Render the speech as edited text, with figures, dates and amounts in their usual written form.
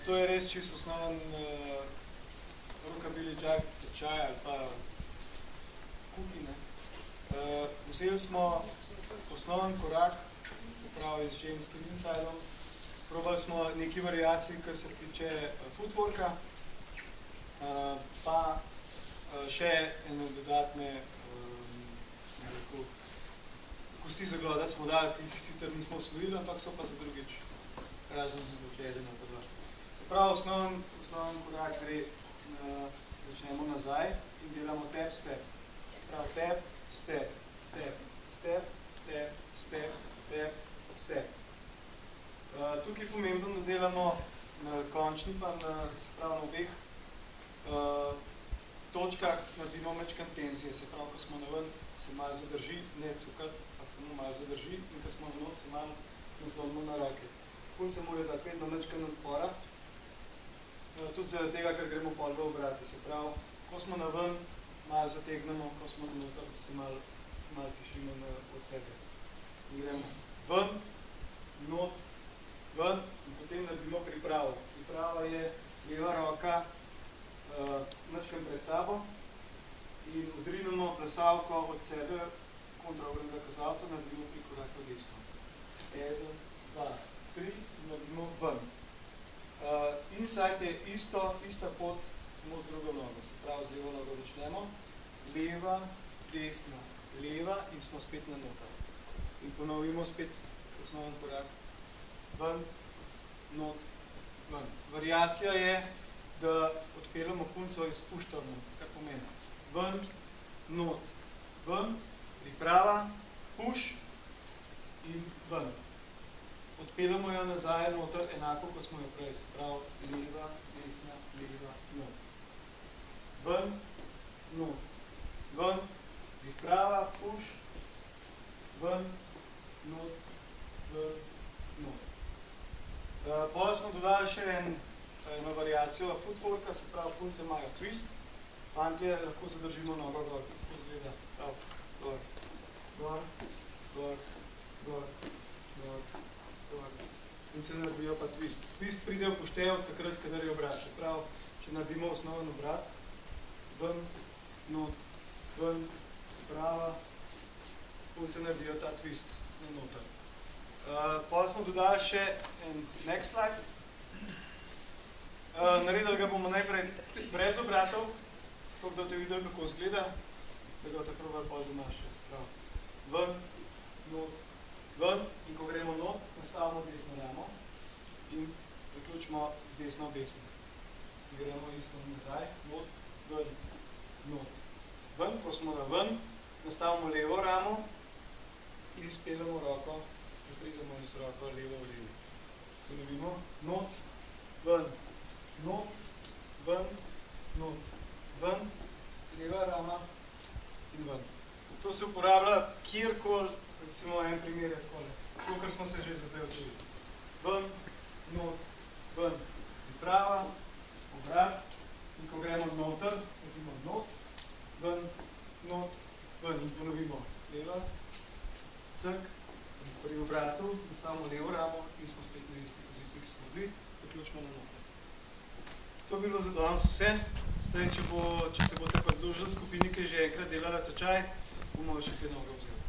To je res čisto osnoven rockabilly jack tečaj ali pa kuki. Vzeli smo osnoven korak, se pravi z ženskim insideom. Probali smo nekaj variacij, kar se tiče footworka, pa še ene dodatne kosti za glodati smo dali, ki jih sicer nismo osvojili, ampak so pa za drugič razen eden ali dva. Se pravi, osnoven korak gre, začnemo nazaj in delamo tap, step. Se pravi, tap, step, tap, step, tap, step, tap, step. Tukaj je pomembno, da delamo na končni pa na obeh točkah naredimo mečkan tenzije. Se pravi, ko smo na ven, se malo zadrži, ne cukat, ampak samo malo zadrži in ko smo na not, se malo nazvonimo na roke. Punce morajo dati vedno mečkan odpora, tudi zaradi tega, ker gremo pol v obrate. Se pravi, ko smo na ven, malo zategnemo, ko smo na noter, se malo tišimo od sebe. In gremo ven, not, ven in potem naredimo pripravo. Priprava je leva roka mečkan pred sabo in odrinemo plesalko od sebe kontra obrnega kazalca, naredimo 3 koraka desno. 1, 2, 3 in naredimo ven. Inside je ista pot, samo z drugo nogo. Se pravi, z levo nogo začnemo. Leva, desna, leva in smo spet na noter. In ponovimo spet osnoven korak. Ven, not, ven. Variacija je, da odpeljamo punco izpuščamo, kar pomeni. Ven, not, ven, priprava, push in ven. Odpeljamo jo nazaj noter enako, kot smo jo prej. Se pravi, leva, desna, leva, not. Ven, not, ven, priprava, push, ven, not, ven, not. Potem smo dodali še eno variacijo footworka, se pravi, punce imajo twist, fantje lahko zadržimo nogo gor, tako zgleda, prav, gor, gor, gor, gor, gor, gor. Punce naredijo pa twist. Twist pride v poštev takrat, kadar je obrat. Se pravi, če naredimo osnoven obrat, ven, not, ven, prava, punce naredijo ta twist na noter. Potem smo dodali še en next slide. Naredili ga bomo najprej brez obratov, tako da boste videli, kako izgleda, da ga boste probali bolj doma še. Ven, not, ven in ko gremo not, nastavimo desno ramo in zaključimo z desno v desno. In gremo isto nazaj, not, ven, not, ven. Ko smo na ven, nastavimo levo ramo in izpeljamo roko, da pridemo iz roko levo v levo. Ponovimo, not, ven, not, ven, not, ven, leva rama in ven. To se uporablja kjerkoli, recimo en primer je takole, tako, kar smo se že zdaj učili. Ven, not, ven, priprava, obrat in ko gremo noter, naredimo not, ven, not, ven in ponovimo leva, cek, pri obratu nastavimo levo ramo in smo spet na isti poziciji, ki smo bili, zaključimo na noter. To bi bilo za danes vse. Zdaj, če se boste pridružili skupini, ki je že enkrat delala tečaj, bomo še kaj novega vzeli.